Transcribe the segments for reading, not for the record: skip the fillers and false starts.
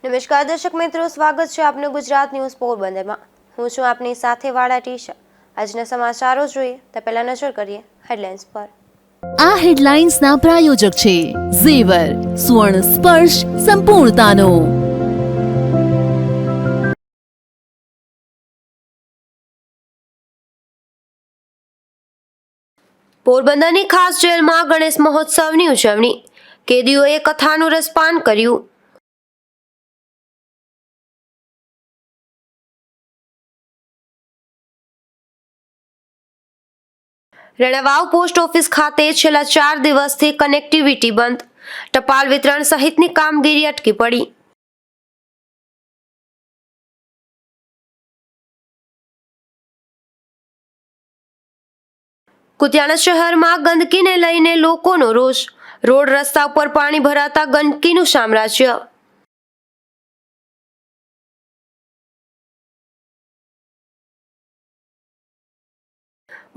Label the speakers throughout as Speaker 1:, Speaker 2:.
Speaker 1: નમસ્કાર દર્શક મિત્રો, સ્વાગત છે આપનું ગુજરાત ન્યૂઝ પોરબંદરમાં। હું છું આપની સાથે વાળા ટીશા। આજના સમાચારો જોઈએ તે પહેલા નજર કરીએ હેડલાઇન્સ પર।
Speaker 2: આ હેડલાઇન્સના પ્રાયોજક છે ઝેવર, સ્વર્ણ સ્પર્શ સંપૂર્ણતાનો।
Speaker 1: પોરબંદરની ખાસ જેલમાં ગણેશ મહોત્સવની ઉજવણી। કેદીઓએ કથાનું રસપાન કર્યું। રણાવાવ પોસ્ટ ઓફિસ ખાતે છેલ્લા 4 દિવસથી કનેક્ટિવિટી બંધ। ટપાલ વિતરણ સહિતની કામગીરી અટકી પડી। કુતિયાણા શહેરમાં ગંદકીને લઈને લોકોનો રોષ। રોડ રસ્તા ઉપર પાણી ભરાતા ગંદકીનું સામ્રાજ્ય।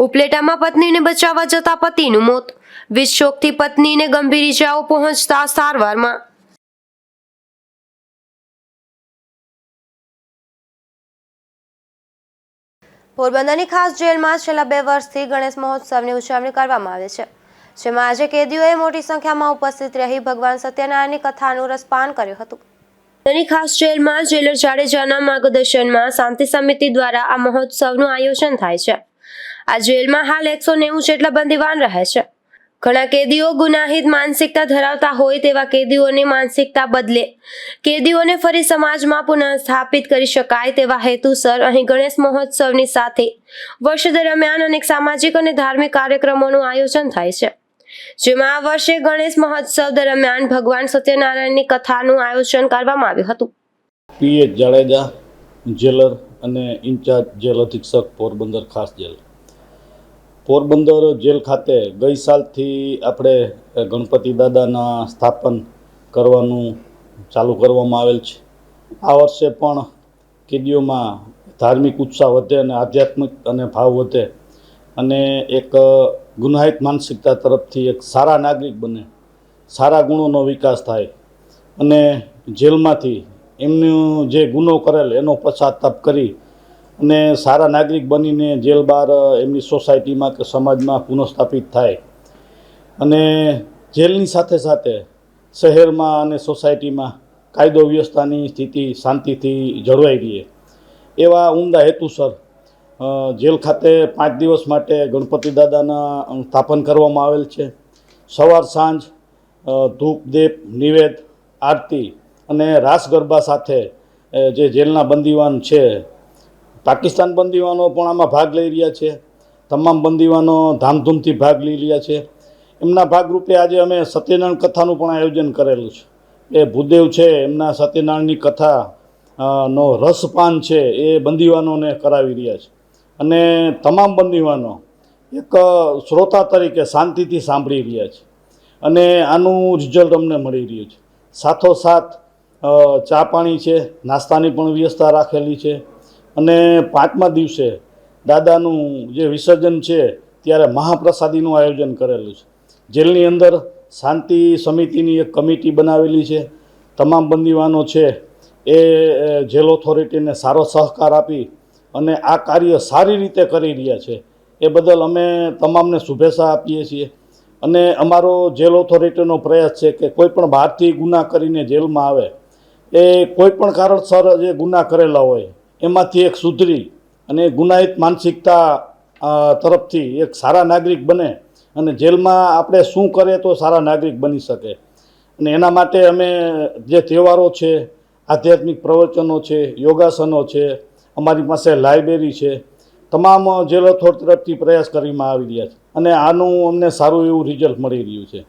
Speaker 1: ઉપલેટામાં પત્નીને બચાવવા જતા પતિનું મોત। વીજ શોકથી પત્નીને ગંભીર ઈજાઓ પહોંચતા સારવારમાં। પોરબંદરની ખાસ જેલમાં છેલ્લા 2 વર્ષથી ગણેશ મહોત્સવની ઉજવણી કરવામાં આવે છે, જેમાં આજે કેદીઓએ મોટી સંખ્યામાં ઉપસ્થિત રહી ભગવાન સત્યનારાયણની કથાનું રસપાન કર્યું હતું। પોરબંદરની ખાસ જેલમાં જેલર જાડેજાના માર્ગદર્શનમાં શાંતિ સમિતિ દ્વારા આ મહોત્સવનું આયોજન થાય છે। આ જેલમાં હાલ 190 જેટલા બંદીવાન રહે છે। ઘણા કેદીઓ ગુનાહિત માનસિકતા ધરાવતા હોય તેવા કેદીઓની માનસિકતા બદલે કેદીઓને ફરી સમાજમાં પુનઃસ્થાપિત કરી શકાય તેવા હેતુસર અહીં ગણેશ મહોત્સવની સાથે વર્ષ દરમિયાન અનેક સામાજિક અને ધાર્મિક કાર્યક્રમોનું આયોજન થાય છે, જેમાં આ વર્ષે ગણેશ મહોત્સવ દરમિયાન ભગવાન સત્યનારાયણની કથાનું આયોજન કરવામાં આવ્યું હતું।
Speaker 3: પીએચ જાડેજા, જેલર અને ઇન્ચાર્જ જેલ અધિક્ષક પોરબંદર ખાસ જેલ। પોરબંદર જેલ ખાતે ગઈ સાલથી આપણે ગણપતિ દાદાના સ્થાપન કરવાનું ચાલુ કરવામાં આવેલ છે। આ વર્ષે પણ કેદીઓમાં ધાર્મિક ઉત્સાહ વધે અને આધ્યાત્મિક અને ભાવ વધે અને એક ગુનાહિત માનસિકતા તરફથી એક સારા નાગરિક બને, સારા ગુણોનો વિકાસ થાય અને જેલમાંથી એમનું જે ગુનો કરેલ એનો પશ્ચાતાપ કરી અને સારા નાગરિક બનીને જેલ બહાર એમની સોસાયટીમાં કે સમાજમાં પુનઃસ્થાપિત થાય અને જેલની સાથે સાથે શહેરમાં અને સોસાયટીમાં કાયદો વ્યવસ્થાની સ્થિતિ શાંતિથી જળવાઈ રહે એવા ઉમદા હેતુસર જેલ ખાતે 5 દિવસ માટે ગણપતિ દાદાના સ્થાપન કરવામાં આવેલ છે। સવાર સાંજ ધૂપ દીપ નિવેદ આરતી અને રાસ ગરબા સાથે જે જેલના બંદીવાન છે, પાકિસ્તાન બંદીવાનો પણ આમાં ભાગ લઈ રહ્યા છે। તમામ બંદીવાનો ધામધૂમથી ભાગ લઈ રહ્યા છે। એમના ભાગરૂપે આજે અમે સત્યનારાયણ કથાનું પણ આયોજન કરેલું છે। એ ભૂદેવ છે એમના સત્યનારાયણની કથા નો રસપાન છે એ બંદીવાનોને કરાવી રહ્યા છે અને તમામ બંદીવાનો એક શ્રોતા તરીકે શાંતિથી સાંભળી રહ્યા છે અને આનું રિઝલ્ટ અમને મળી રહ્યું છે। સાથોસાથ ચા પાણી છે, નાસ્તાની પણ વ્યવસ્થા રાખેલી છે અને 5મા દિવસે દાદાનું જે વિસર્જન છે ત્યારે મહાપ્રસાદીનું આયોજન કરેલું છે। જેલની અંદર શાંતિ સમિતિની એક કમિટી બનાવેલી છે। તમામ બંદીવાનો છે એ જેલ ઓથોરિટીને સારો સહકાર આપી અને આ કાર્ય સારી રીતે કરી રહ્યા છે એ બદલ અમે તમામને શુભેચ્છા આપીએ છીએ અને અમારો જેલ ઓથોરિટીનો પ્રયાસ છે કે કોઈ પણ બહારથી ગુના કરીને જેલમાં આવે એ કોઈ પણ કારણસર જે ગુના કરેલા હોય એમાંથી એક સુધરી અને ગુનાહિત માનસિકતા તરફથી એક સારા નાગરિક બને અને જેલમાં આપણે શું કરીએ તો સારા નાગરિક બની શકે અને એના માટે અમે જે તહેવારો છે, આધ્યાત્મિક પ્રવચનો છે, યોગાસનો છે, અમારી પાસે લાઇબ્રેરી છે, તમામ જેલ ઓથોરિટી તરફથી પ્રયાસ કરવામાં આવી રહ્યા છે અને આનું અમને સારું એવું રિઝલ્ટ મળી રહ્યું છે।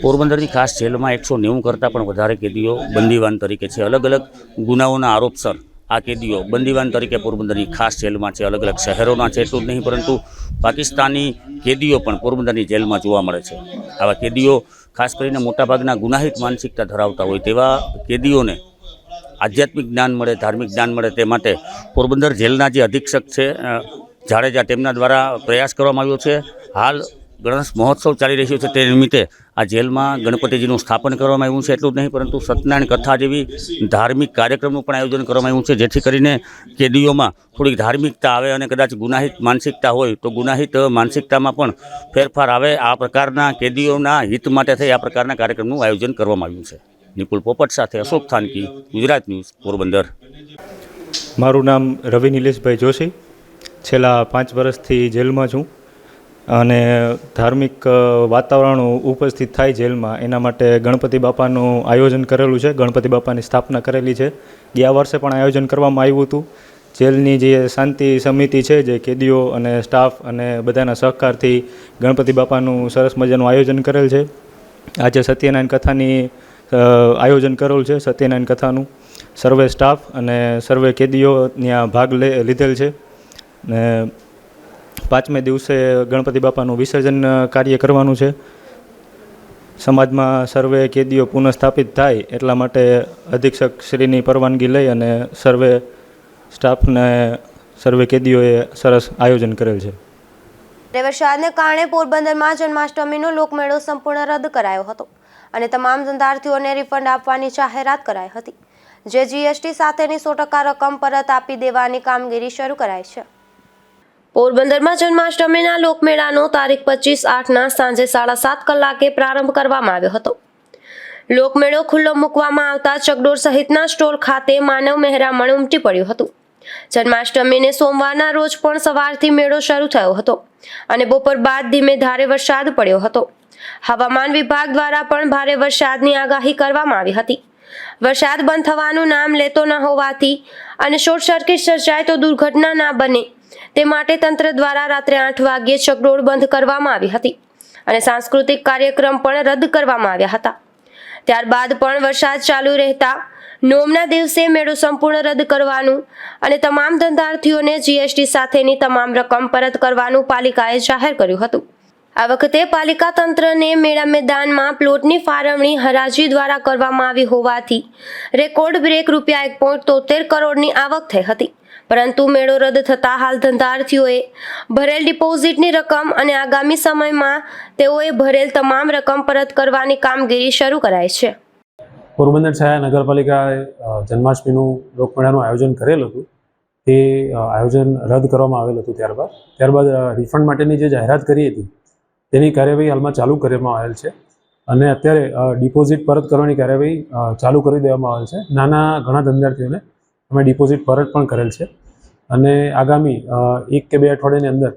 Speaker 4: પોરબંદરની ખાસ જેલમાં 190 કરતાં પણ વધારે કેદીઓ બંદીવાન તરીકે છે। અલગ અલગ ગુનાઓના આરોપસર આ કેદીઓ બંદીવાન તરીકે પોરબંદરની ખાસ જેલમાં છે। અલગ અલગ શહેરોના છે એટલું જ નહીં પરંતુ પાકિસ્તાની કેદીઓ પણ પોરબંદરની જેલમાં જોવા મળે છે। આવા કેદીઓ ખાસ કરીને મોટાભાગના ગુનાહિત માનસિકતા ધરાવતા હોય તેવા કેદીઓને આધ્યાત્મિક જ્ઞાન મળે, ધાર્મિક જ્ઞાન મળે તે માટે પોરબંદર જેલના જે અધિક્ષક છે જાડેજા તેમના દ્વારા પ્રયાસ કરવામાં આવ્યો છે। હાલ ગણેશ મહોત્સવ ચાલી રહ્યો છે તે નિમિત્તે આ જેલમાં ગણપતિજીનું સ્થાપન કરવામાં આવ્યું છે. એટલું જ નહીં પરંતુ સત્યનારાયણ કથા જેવી ધાર્મિક કાર્યક્રમનું પણ આયોજન કરવામાં આવ્યું છે, જેથી કરીને કેદીઓમાં થોડીક ધાર્મિકતા આવે અને કદાચ ગુનાહિત માનસિકતા હોય તો ગુનાહિત માનસિકતામાં પણ ફેરફાર આવે. આ પ્રકારના કેદીઓના હિત માટે થઈ આ પ્રકારના કાર્યક્રમનું આયોજન કરવામાં આવ્યું છે. નિપુલ પોપટ સાથે અશોક થાનકી, ગુજરાત ન્યૂઝ, પોરબંદર.
Speaker 5: મારું નામ રવિ નિલેશભાઈ જોશી. છેલ્લા 5 વર્ષથી જેલમાં છું અને ધાર્મિક વાતાવરણ ઉપસ્થિત થાય જેલમાં એના માટે ગણપતિ બાપાનું આયોજન કરેલું છે. ગણપતિ બાપાની સ્થાપના કરેલી છે. ગયા વર્ષે પણ આયોજન કરવામાં આવ્યું હતું. જેલની જે શાંતિ સમિતિ છે, જે કેદીઓ અને સ્ટાફ અને બધાના સહકારથી ગણપતિ બાપાનું સરસ મજાનું આયોજન કરેલ છે. આજે સત્યનારાયણ કથાની આયોજન કરેલું છે. સત્યનારાયણ કથાનું સર્વે સ્ટાફ અને સર્વે કેદીઓ ત્યાં ભાગ લીધેલ છે ને 5મે દિવસે ગણપતિ બાપાનું વિસર્જન કાર્ય કરવાનું છે. સમાજમાં સર્વે કેદીઓ પુનઃસ્થાપિત થાય એટલા માટે અધિક્ષક શ્રીની પરવાનગી લઈ અને સર્વે સ્ટાફને સર્વે કેદીઓએ સરસ આયોજન કરેલ છે.
Speaker 1: વરસાદને કારણે પોરબંદરમાં જન્માષ્ટમીનો લોકમેળો સંપૂર્ણ રદ કરાયો હતો અને તમામ ધંધાર્થીઓને રિફંડ આપવાની જાહેરાત કરાઈ હતી, જે જીએસટી સાથેની 100% રકમ પરત આપી દેવાની કામગીરી શરૂ કરાઈ છે. પોરબંદરમાં જન્માષ્ટમીના લોકમેળાનો તારીખ 25/8ના સાંજે 7:30 કલાકે પ્રારંભ કરવામાં આવ્યો હતો. લોકમેળો ખુલ્લો મૂકવામાં આવતા ચકડોળ સહિતના સ્ટોલ ખાતે માનવ મહેરામણ ઉમટી પડ્યું હતું. જન્માષ્ટમીને સોમવારના રોજ પણ સવારથી મેળો શરૂ થયો હતો અને બપોર બાદ ધીમે ધારે વરસાદ પડ્યો હતો. હવામાન વિભાગ દ્વારા પણ ભારે વરસાદની આગાહી કરવામાં આવી હતી. વરસાદ બંધ થવાનું નામ લેતો ન હોવાથી અને શોર્ટ સર્કિટ સર્જાય તો દુર્ઘટના ના બને તે માટે તંત્ર દ્વારા રાત્રે 8 વાગ્યે ચકડોળ બંધ કરવામાં આવી હતી અને સાંસ્કૃતિક કાર્યક્રમ પણ રદ કરવામાં આવ્યા હતા. ત્યારબાદ પણ વરસાદ ચાલુ રહેતા નોમના દિવસે મેળો સંપૂર્ણ રદ કરવાનું અને તમામ ધંધાર્થીઓને જીએસટી સાથેની તમામ રકમ પરત કરવાનું પાલિકાએ જાહેર કર્યું હતું. આ વખતે પાલિકા તંત્રને મેળા મેદાનમાં પ્લોટની ફાળવણી હરાજી દ્વારા કરવામાં આવી હોવાથી રેકોર્ડ બ્રેક ₹1.73 કરોડની આવક થઈ હતી. પરંતુ મેળો રદ થતાં હાલ ધંધાર્થીઓએ ભરેલ ડિપોઝિટની રકમ અને આગામી સમયમાં તેઓએ ભરેલ તમામ રકમ પરત કરવાની કામગીરી શરૂ કરાઈ છે.
Speaker 6: પોરબંદર શહેર નગરપાલિકાએ જન્માષ્ટમીનું લોકમેળાનું આયોજન કરેલ હતું. તે આયોજન રદ કરવામાં આવેલ હતું. ત્યારબાદ રિફંડ માટેની જે જાહેરાત કરી હતી તેની કાર્યવાહી હાલમાં ચાલુ કરવામાં આવેલ છે અને અત્યારે ડિપોઝિટ પરત કરવાની કાર્યવાહી ચાલુ કરી દેવામાં આવેલ છે. નાના ઘણા ધંધાર્થીઓને અમે ડિપોઝિટ પરત પણ કરેલ છે અને આગામી 1 કે 2 અઠવાડિયાની અંદર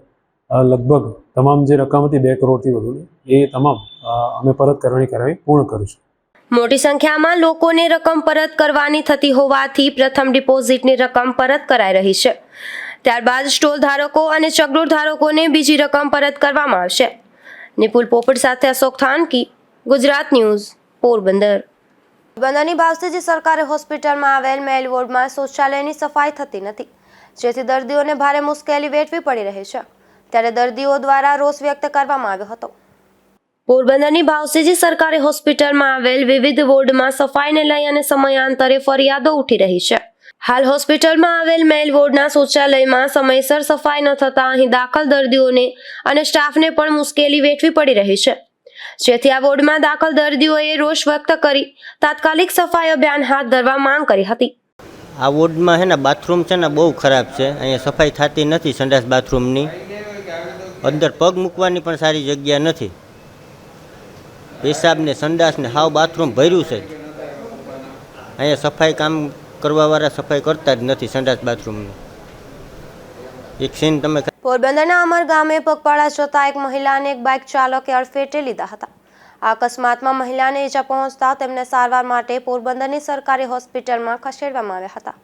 Speaker 6: લગભગ તમામ જે રકમ હતી 2 કરોડથી વધુની એ તમામ અમે પરત કરવાની કાર્યવાહી પૂર્ણ કરીશું.
Speaker 1: મોટી સંખ્યામાં લોકોને રકમ પરત કરવાની થતી હોવાથી પ્રથમ ડિપોઝિટની રકમ પરત કરાઈ રહી છે. ત્યારબાદ સ્ટોલ ધારકો અને ચકડોળ ધારકોને બીજી રકમ પરત કરવામાં આવશે. નિપુલ પોપટ સાથે અશોક થાનકી, ગુજરાત ન્યૂઝ, પોરબંદર. પોરબંદરની ભાવસીજી સરકારી હોસ્પિટલમાં આવેલ મેલ વોર્ડમાં શૌચાલયની સફાઈ થતી નથી, જેથી દર્દીઓને ભારે મુશ્કેલી વેઠવી પડી રહી છે. ત્યારે દર્દીઓ દ્વારા રોષ વ્યક્ત કરવામાં આવ્યો હતો. પોરબંદરની ભાવસીજી સરકારી હોસ્પિટલમાં આવેલ વિવિધ વોર્ડમાં સફાઈને લઈ અને સમયાંતરે ફરિયાદો ઉઠી રહી છે. હાલ હોસ્પિટલમાં આવેલ મેલ વોર્ડના શૌચાલયમાં સમયસર સફાઈ ન થતાં અહીં દાખલ દર્દીઓને અને સ્ટાફને પણ મુશ્કેલી વેઠવી પડી રહી છે, જેથી આ વોર્ડમાં દાખલ દર્દીઓએ રોષ વ્યક્ત કરી તાત્કાલિક સફાઈ અભિયાન હાથ ધરવા માંગ કરી હતી.
Speaker 7: આ વોર્ડમાં છે ને બાથરૂમ છે ને બહુ ખરાબ છે. અહીંયા સફાઈ થતી નથી. સંડાસ બાથરૂમની અંદર પગ મૂકવાની પણ સારી જગ્યા નથી. પેશાબ ને સંડાસ ને હાવ બાથરૂમ ભર્યું છે. અહીંયા સફાઈ કામ કરવાવાળા સફાઈ કરતા જ નથી સંડાસ બાથરૂમની. એક સીન તમે
Speaker 1: પોરબંદરના અમર ગામે પગપાળા જતા એક મહિલાને એક બાઇક ચાલકે અડફેટે લીધા હતા. આ અકસ્માતમાં મહિલાને ઈજા પહોંચતા તેમને સારવાર માટે પોરબંદરની સરકારી હોસ્પિટલમાં ખસેડવામાં આવ્યા હતા.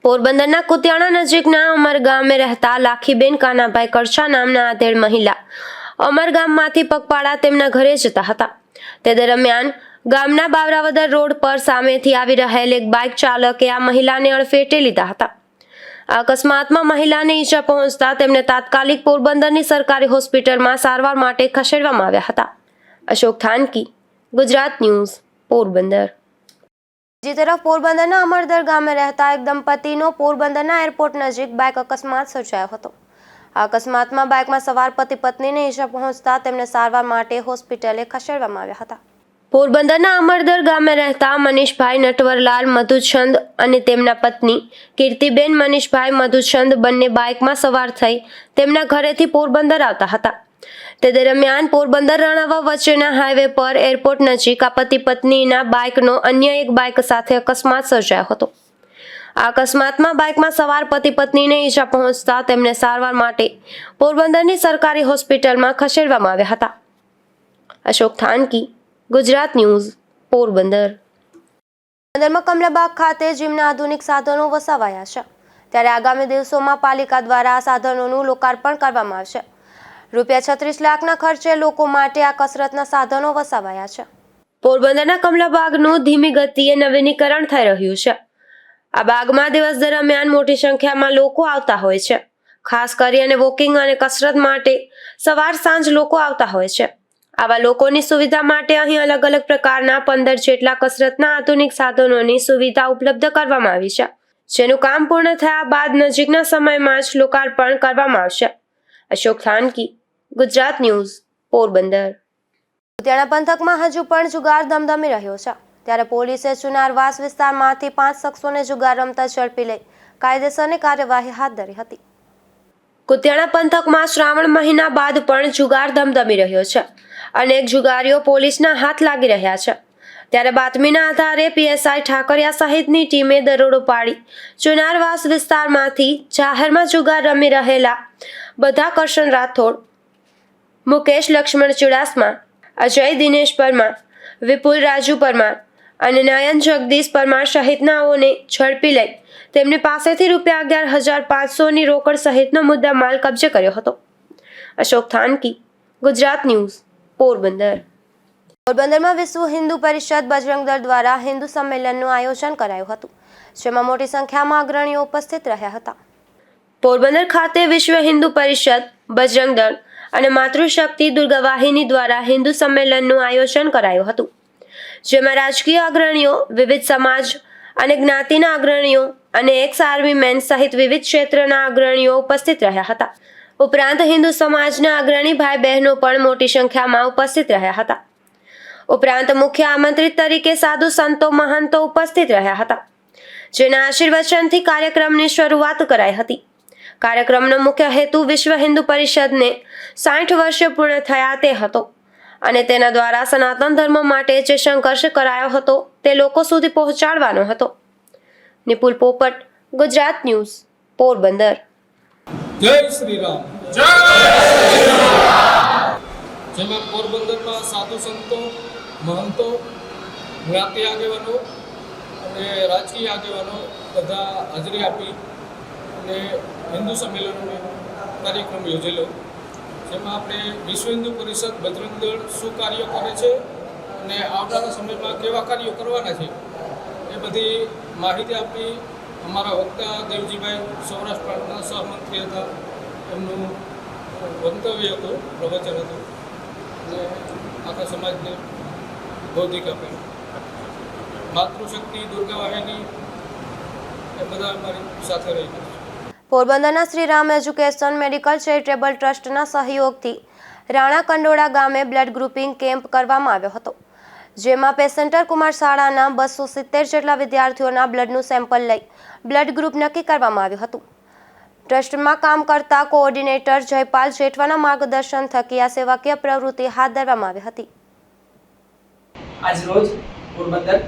Speaker 1: પોરબંદરના કુતિયાણા નજીકના અમર ગામે રહેતા લાખીબેન કાનાભાઈ કરછા નામના આધેડ મહિલા અમર ગામમાંથી પગપાળા તેમના ઘરે જતા હતા. તે દરમિયાન ગામના બાવરાવદર રોડ પર સામેથી આવી રહેલ એક બાઇક ચાલકે આ મહિલાને અડફેટે લીધા હતા. આ અકસ્માતમાં મહિલાને ઈજા પહોંચતા તેમને તાત્કાલિક પોરબંદરની સરકારી હોસ્પિટલમાં સારવાર માટે ખસેડવામાં આવ્યા હતા. અશોક થાનકી, ગુજરાત ન્યૂઝ, પોરબંદર. બીજી તરફ પોરબંદરના અમરદર ગામે રહેતા એક દંપતીનો પોરબંદરના એરપોર્ટ નજીક બાઇક અકસ્માત સર્જાયો હતો. આ અકસ્માતમાં બાઇકમાં સવાર પતિ પત્નીને ઈજા પહોંચતા તેમને સારવાર માટે હોસ્પિટલે ખસેડવામાં આવ્યા હતા. પોરબંદરના અમરદર ગામે રહેતા મનીષભાઈ નટવરલાલ મધુચંદ અને તેમના પત્ની કીર્તિબેન મનીષભાઈ મધુચંદ બંને બાઇકમાં સવાર થઈ તેમના ઘરેથી પોરબંદર આવતા હતા. તે દરમિયાન પોરબંદર રણાવા વચ્ચેના હાઈવે પર એરપોર્ટ નજીક આ પતિ પત્નીના બાઇકનો અન્ય એક બાઇક સાથે અકસ્માત સર્જાયો હતો. આ અકસ્માતમાં બાઇકમાં સવાર પતિ પત્નીને ઈજા પહોંચતા તેમને સારવાર માટે પોરબંદરની સરકારી હોસ્પિટલમાં ખસેડવામાં આવ્યા હતા. અશોક થાનકી, ગુજરાત ન્યૂઝ, પોરબંદર. પોરબંદરમાં કમલાબાગ ખાતે જીમના આધુનિક સાધનો વસાવાયા છે, ત્યારે આગામી દિવસોમાં પાલિકા દ્વારા આ સાધનોનું લોકાર્પણ કરવામાં આવશે. ₹36 લાખના ખર્ચે લોકો માટે આ કસરતના સાધનો વસાવાયા છે. પોરબંદરના કમલાબાગનું ધીમી ગતિએ નવીનીકરણ થઈ રહ્યું છે. આ બાગમાં દિવસ દરમિયાન મોટી સંખ્યામાં લોકો આવતા હોય છે. ખાસ કરીને વોકિંગ અને કસરત માટે સવાર સાંજ લોકો આવતા હોય છે. આવા લોકોની સુવિધા માટે અહીં અલગ અલગ પ્રકારના 15 જેટલા કસરતના આધુનિક સાધનોની સુવિધા ઉપલબ્ધ કરવામાં આવી છે, જેનું કામ પૂર્ણ થયા બાદ નજીકના સમયમાં જ લોકાર્પણ કરવામાં આવશે. અશોક થાનકી, ગુજરાત ન્યૂઝ, પોરબંદર. કુતિયાણા પંથકમાં હજુ પણ જુગાર ધમધમી રહ્યો છે, ત્યારે પોલીસે ચુનારવાસ વિસ્તારમાંથી 5 શખ્સોને જુગાર રમતા ઝડપી લઈ કાયદેસરની કાર્યવાહી હાથ ધરી હતી. કુતિયાણા પંથકમાં શ્રાવણ મહિના બાદ પણ જુગાર ધમધમી રહ્યો છે. અનેક જુગારીઓ પોલીસના હાથ લાગી રહ્યા છે, ત્યારે બાતમીના આધારે પીએસઆઈ ઠાકરિયા સહિતની ટીમે દરોડો પાડી ચુનારવાસ વિસ્તારમાંથી જાહેરમાં જુગાર રમી રહેલા બધા કરશન રાઠોડ, મુકેશ લક્ષ્મણ ચુડાસમા, અજય દિનેશ પરમાર, વિપુલ રાજુ પરમાર અને નયન જગદીશ પરમાર સહિતનાઓને ઝડપી લઈ તેમની પાસેથી ₹11,500ની રોકડ સહિતનો મુદ્દા માલ કબજે કર્યો હતો. અશોક થાનકી, ગુજરાત ન્યૂઝ, પોરબંદર. પોરબંદરમાં વિશ્વ હિન્દુ પરિષદ બજરંગ દળ દ્વારા હિન્દુ સંમેલનનું આયોજન કરાયું હતું, જેમાં મોટી સંખ્યામાં અગ્રણીઓ ઉપસ્થિત રહ્યા હતા. પોરબંદર ખાતે વિશ્વ હિન્દુ પરિષદ, બજરંગ દળ અને માતૃશક્તિ દુર્ગા વાહિની દ્વારા હિન્દુ સંમેલનનું આયોજન કરાયું હતું, જેમાં રાજકીય અગ્રણીઓ, વિવિધ સમાજ અને જ્ઞાતિના અગ્રણીઓ અને એક્સ આર્મી મેન સહિત વિવિધ ક્ષેત્રના અગ્રણીઓ ઉપસ્થિત રહ્યા હતા. ઉપરાંત હિન્દુ સમાજના અગ્રણી ભાઈ બહેનો પણ મોટી સંખ્યામાં ઉપસ્થિત રહ્યા હતા. ઉપરાંત મુખ્ય આમંત્રિત તરીકે સાધુ સંતો મહંતો ઉપસ્થિત રહ્યા હતા, જેના આશીર્વચનથી કાર્યક્રમની શરૂઆત કરાઈ હતી. કાર્યક્રમનો મુખ્ય હેતુ વિશ્વ હિન્દુ પરિષદને 60 વર્ષ પૂર્ણ થયા તે હતો અને તેના દ્વારા સનાતન ધર્મ માટે જે સંઘર્ષ કરાયો હતો તે લોકો સુધી પહોંચાડવાનો હતો. નિપુલ પોપટ, ગુજરાત ન્યૂઝ, પોરબંદર.
Speaker 8: જય શ્રી રામ. જય શ્રી રામ. જેમાં પોરબંદરમાં સાધુ સંતો, મહંતો, જ્ઞાતિ આગેવાનો અને રાજકીય આગેવાનો બધા હાજરી આપી અને હિન્દુ સંમેલનનો કાર્યક્રમ યોજેલો, જેમાં આપણે વિશ્વ હિન્દુ પરિષદ બજરંગ દળ શું કાર્યો કરે છે અને આવનારા સમયમાં કેવા કાર્યો કરવાના છે એ બધી માહિતી આપી. અમારા વક્તા દેવજીભાઈ સૌરાષ્ટ્ર પ્રાંતના સહમંત્રી હતા, એમનું વક્તવ્ય હતું, પ્રવચન હતું અને આખા સમાજને બૌદ્ધિક આપેલું. માતૃશક્તિ દુર્ગા વાહિની એ બધા અમારી સાથે રહી ગયા.
Speaker 1: પોરબંદરના Shri Ram education medical charitable ટ્રસ્ટના સહયોગથી રાણા કંડોળા ગામે બ્લડ ગ્રુપિંગ કેમ્પ કરવામાં આવ્યો હતો, જેમાં પેસેન્ટર કુમાર શાળાના 270 જેટલા વિદ્યાર્થીઓના બ્લડનું સેમ્પલ લઈ બ્લડ ગ્રુપ નક્કી કરવામાં આવ્યું હતું. ટ્રસ્ટમાં કામ કરતા કોઓર્ડિનેટર જયપાલ જેઠવાના માર્ગદર્શન થકી આ સેવાકીય પ્રવૃત્તિ હાથ ધરવામાં આવી હતી.
Speaker 9: આજ રોજ Porbandar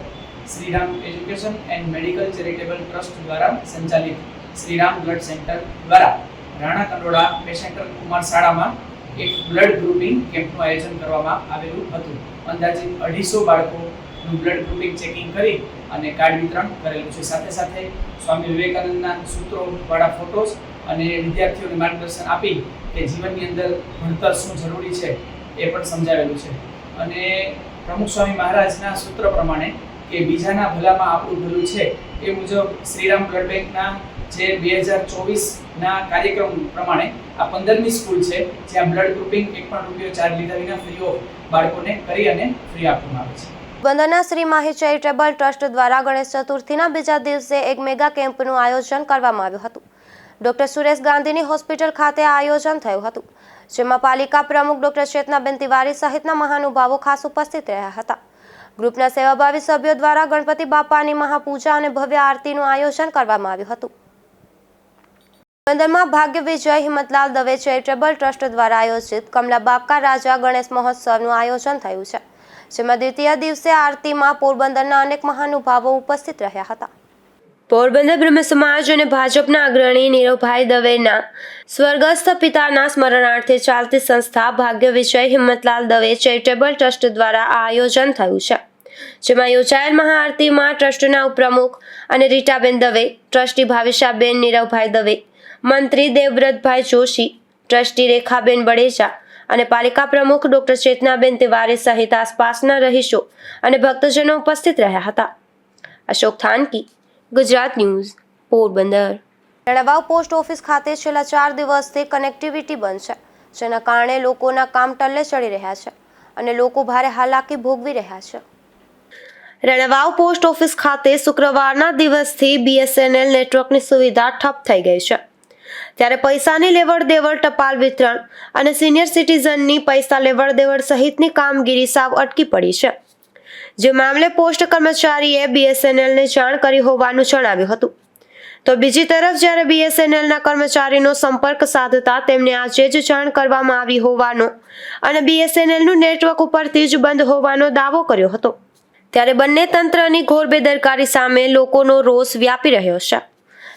Speaker 9: Shriram education and medical charitable trust દ્વારા સંચાલિત શ્રીરામ બ્લડ સેન્ટર દ્વારા રાણા કંડોળા પેસેન્ટર કુમાર શાળામાં એક બ્લડ ગ્રુપિંગ કેમ્પનું આયોજન કરવામાં આવેલું હતું. અંદાજિત 250 બાળકોનું બ્લડ ગ્રુપિંગ ચેકિંગ કરી અને કાર્ડ વિતરણ કરેલું છે. સાથે સાથે સ્વામી વિવેકાનંદના સૂત્રોવાળા ફોટોસ અને વિદ્યાર્થીઓને માર્ગદર્શન આપી કે જીવનની અંદર ભણતર શું જરૂરી છે એ પણ સમજાવેલું છે. અને પ્રમુખ સ્વામી મહારાજના સૂત્ર પ્રમાણે કે બીજાના ભલામાં આપણું ભલું છે એ મુજબ શ્રીરામ બ્લડ બેંકના જે 2024ના કાર્યક્રમ પ્રમાણે આ 15મી સ્કૂલ છે જ્યાં બ્લડ ગ્રુપિંગ એક પણ રૂપિયો ચાર્જ લીધા વિના ફ્રી ઓફ બાળકોને કરી અને ફ્રી આપવામાં આવે છે.
Speaker 1: પોરબંદરના શ્રી માહી ચેરિટેબલ ટ્રસ્ટ દ્વારા ગણેશ ચતુર્થીના બીજા દિવસે એક મેગા કેમ્પનું આયોજન કરવામાં આવ્યું હતું. ડોક્ટર સુરેશ ગાંધીની હોસ્પિટલ ખાતે આ આયોજન થયું હતું, જેમાં પાલિકા પ્રમુખ ડોક્ટર ચેતનાબેન તિવારી સહિતના મહાનુભાવો ખાસ ઉપસ્થિત રહ્યા હતા. ગ્રુપના સેવાભાવી સભ્યો દ્વારા ગણપતિ બાપાની મહાપૂજા અને ભવ્ય આરતીનું આયોજન કરવામાં આવ્યું હતું. પોરબંદરમાં ભાગ્ય વિજય હિંમતલાલ દવે ચેરિટેબલ ટ્રસ્ટ દ્વારા આયોજિત કમલા બાકા રાજા ગણેશ મહોત્સવનું આયોજન થયું છે, જેમાં દ્વિતીય દિવસે આરતીમાં પોરબંદરના અનેક મહાનુભાવો ઉપસ્થિત રહ્યા હતા. પોરબંદર બ્રહ્મ સમાજ અને ભાજપના અગ્રણી નીરવભાઈ દવેના સ્વર્ગસ્થ પિતાના સ્મરણાર્થે ચાલતી સંસ્થા ભાગ્ય વિજય હિંમતલાલ દવે ચેરિટેબલ ટ્રસ્ટ દ્વારા આ આયોજન થયું છે, જેમાં યોજાયેલ મહાઆરતીમાં ટ્રસ્ટના ઉપપ્રમુખ અને રીટાબેન દવે, ટ્રસ્ટી ભાવિશાબેન નીરવભાઈ દવે, મંત્રી દેવવ્રતભાઈ જોશી, ટ્રસ્ટી રેખાબેન બડેજા અને પાલિકા પ્રમુખ ડોક્ટર ચેતનાબેન તિવારી સહિત આસપાસના રહીશો અને ભક્તજનો ઉપસ્થિત રહ્યા હતા. Ashok Thanki, Gujarat news, Porbandar. Ranavav post office ખાતે છેલ્લા 4 દિવસથી કનેક્ટિવિટી બંધ છે, જેના કારણે લોકોના કામ ટલ્લે ચડી રહ્યા છે અને લોકો ભારે હાલાકી ભોગવી રહ્યા છે. રણવાવ પોસ્ટ ઓફિસ ખાતે શુક્રવારના દિવસથી BSNL નેટવર્કની સુવિધા ઠપ થઈ ગઈ છે, ત્યારે પૈસાની લેવડ દેવડ, ટપાલ વિતરણ અને સિનિયર સિટીઝનની પૈસા લેવડ દેવડ સહિતની કામગીરી સાવ અટકી પડી છે. જે મામલે પોસ્ટ કર્મચારીએ BSNLને જાણ કરી હોવાનું જણાવ્યું હતું. તો બીજી તરફ જ્યારે BSNLના કર્મચારીનો સંપર્ક સાધતા તેમને આજે જ જાણ કરવામાં આવી હોવાનો અને BSNLનું નેટવર્ક ઉપરથી જ બંધ હોવાનો દાવો કર્યો હતો, ત્યારે બંને તંત્રની ઘોર બેદરકારી સામે લોકોનો રોષ વ્યાપી રહ્યો છે.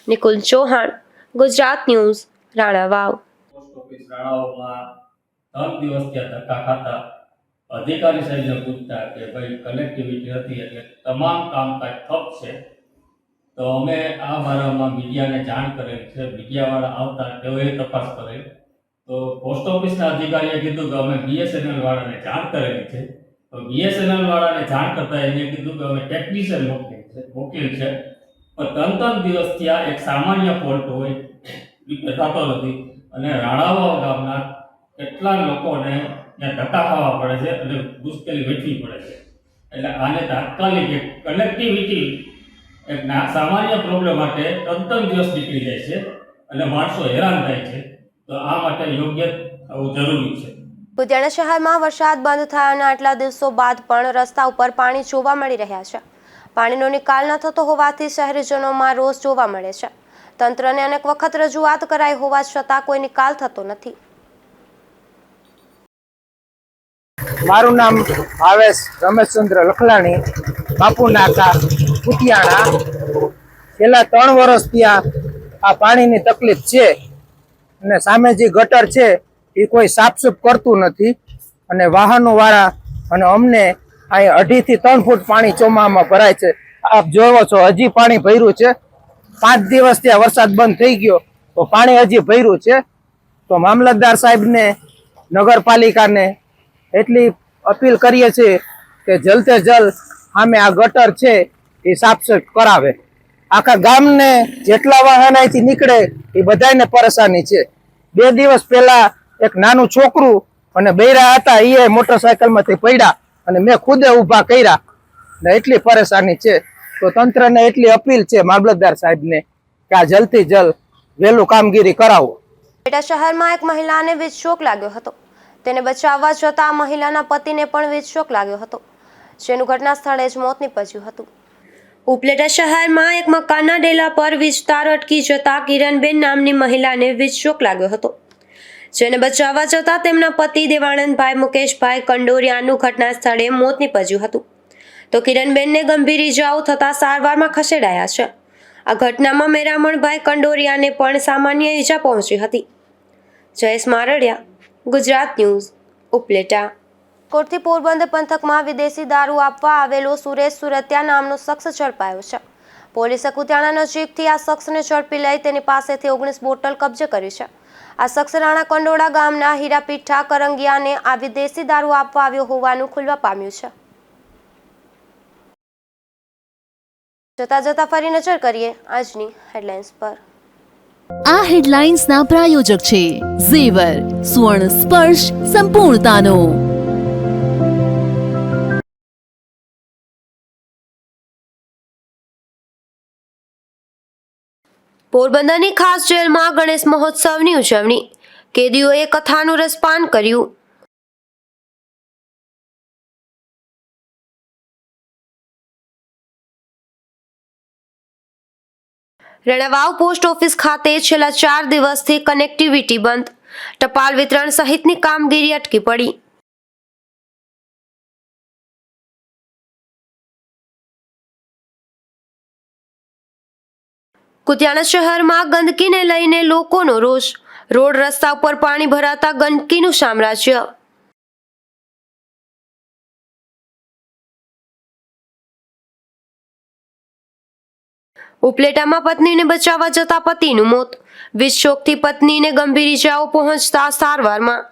Speaker 1: Nikul Chauhan, Gujarat news, Ranavav.
Speaker 10: Post office રાણાવાવમાં 3 દિવસ ત્યાં ધક્કા ખાતા અધિકારી સાહેબને પૂછતા કે ભાઈ કનેક્ટિવિટી હતી એટલે તમામ કામકાજ ઠપ છે. તો અમે આ બારામાં મીડિયાને જાણ કરેલ છે. મીડિયાવાળા આવતા તેઓએ તપાસ કરેલ તો પોસ્ટ ઓફિસના અધિકારીએ કીધું કે અમે BSNL વાળાને જાણ કરેલી છે. તો BSNL વાળાને જાણ કરતા એને કીધું કે અમે ટેકનિશિયન મોકલેલ છે. પણ 3 દિવસ ત્યાં એક સામાન્ય ફોલ્ટ હોય એ થતો નથી અને રાણાવાવ ગામના કેટલા લોકોને ત્યાં ધક્કા ખાવા પડે છે અને મુશ્કેલી વેઠવી પડે છે. એટલે આને તાત્કાલિક એક કનેક્ટિવિટી એક સામાન્ય પ્રોબ્લેમ માટે 3 દિવસ નીકળી જાય છે અને માણસો હેરાન થાય છે. તો આ માટે યોગ્ય થવું જરૂરી છે.
Speaker 1: લુધિયાણા શહેરમાં વરસાદ બંધ થયાના આટલા દિવસો બાદ પણ રસ્તા ઉપર પાણી જોવા મળી રહ્યા છે. પાણીનો નિકાલ ન થતો હોવાથી શહેરીજનોમાં રોષ જોવા મળે છે. તંત્રને અનેક વખત રજૂઆત કરાઈ હોવા છતાં કોઈ નિકાલ થતો નથી.
Speaker 11: મારું નામ ભાવેશ રમેશચંદ્ર લખલાણી, બાપુનાકા, કુતિયાણા. છેલ્લા 3 વર્ષથી આ પાણીની તકલીફ છે અને સામે જે ગટર છે એ કોઈ સાફસૂફ કરતું નથી અને વાહનોવાળા અને અમને અહીં 2.5 થી 3 ફૂટ પાણી ચોમામાં ભરાય છે. આપ જોવો છો હજી પાણી ભર્યું છે. 5 દિવસ ત્યાં વરસાદ બંધ થઈ ગયો તો પાણી હજી ભર્યું છે. તો મામલતદાર સાહેબને, નગરપાલિકાને એટલી અપીલ કરીએ છીએ કે જલ્દ જલ્દ સામે આ ગટર છે એ સાફ કરાવે. આખા ગામને જેટલા વાહન અહીંથી નીકળે એ બધાને પરેશાની છે. 2 દિવસ પહેલા એક નાનું છોકરું અને બૈરા હતા એ મોટરસાયકલમાંથી પડ્યા અને મેં ખુદે ઊભા કર્યા ને એટલી પરેશાની છે. તો તંત્રને એટલી અપીલ છે મામલતદાર સાહેબને કે આ જલ્દથી જલ્દ વહેલું કામગીરી કરાવો.
Speaker 1: પેટા શહેરમાં એક મહિલાને વીજ શોક લાગ્યો હતો. તેને બચાવવા જતા મહિલાના પતિને પણ વીજ શોક લાગ્યો હતો, જેનું ઘટના સ્થળે જ મોત નીપજ્યું હતું. ઉપલેટા શહેરમાં એક મકાનના ડેલા પર વીજ તાર અટકી જતા કિરણબેન નામની મહિલાને વીજ શોક લાગ્યો હતો, જેને બચાવવા જતા તેમના પતિ દેવાનંદભાઈ મુકેશભાઈ કંડોરિયાનું ઘટના સ્થળે મોત નીપજ્યું હતું. તો કિરણબેનને ગંભીર ઇજાઓ થતા સારવારમાં ખસેડાયા છે. આ ઘટનામાં મેરામણભાઈ કંડોરિયાને પણ સામાન્ય ઈજા પહોંચી હતી. જયેશ મારડિયા, ગુજરાત ન્યૂઝ, ઉપલેટા. કોટથી પોરબંદર પંથકમાં વિદેશી દારૂ આપવા આવેલો સુરેશ સુરતિયા નામનો શખ્સ ઝડપાયો છે. પોલીસે કુતિયાણા નજીકથી આ શખ્સને ઝડપી લઈ તેની પાસેથી 19 બોટલ કબજે કરી છે. આ શખ્સ રાણા કંડોળા ગામના હીરાપીઠા કરંગિયાને આ વિદેશી દારૂ આપવા આવ્યો હોવાનું ખુલવા પામ્યું છે. જતા જતા ફરી નજર કરીએ આજની હેડલાઇન્સ પર.
Speaker 2: આ હેડલાઇન્સના પ્રાયોજક છે ઝેવર, સુવર્ણ સ્પર્શ સંપૂર્ણતાનો.
Speaker 1: પોરબંદરની ખાસ જેલમાં ગણેશ મહોત્સવની ઉજવણી, કેદીઓએ કથાનું રસપાન કર્યું. રણાવાવ પોસ્ટ ઓફિસ ખાતે છેલ્લા 4 દિવસથી કનેક્ટિવિટી બંધ, ટપાલ વિતરણ સહિતની કામગીરી અટકી પડી. કુતિયાણા શહેરમાં ગંદકીને લઈને લોકોનો રોષ, રોડ રસ્તા ઉપર પાણી ભરાતા ગંદકીનું સામ્રાજ્ય. ઉપલેટામાં પત્નીને બચાવવા જતા પતિનું મોત, વીજ શોકથી પત્નીને ગંભીર ઇજાઓ પહોંચતા સારવારમાં.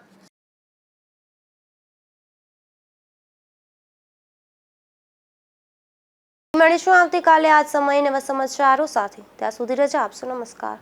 Speaker 1: મળીશું આવતીકાલે આ જ સમયે નવા સમાચારો સાથે. ત્યાં સુધી રજા આપશો. નમસ્કાર.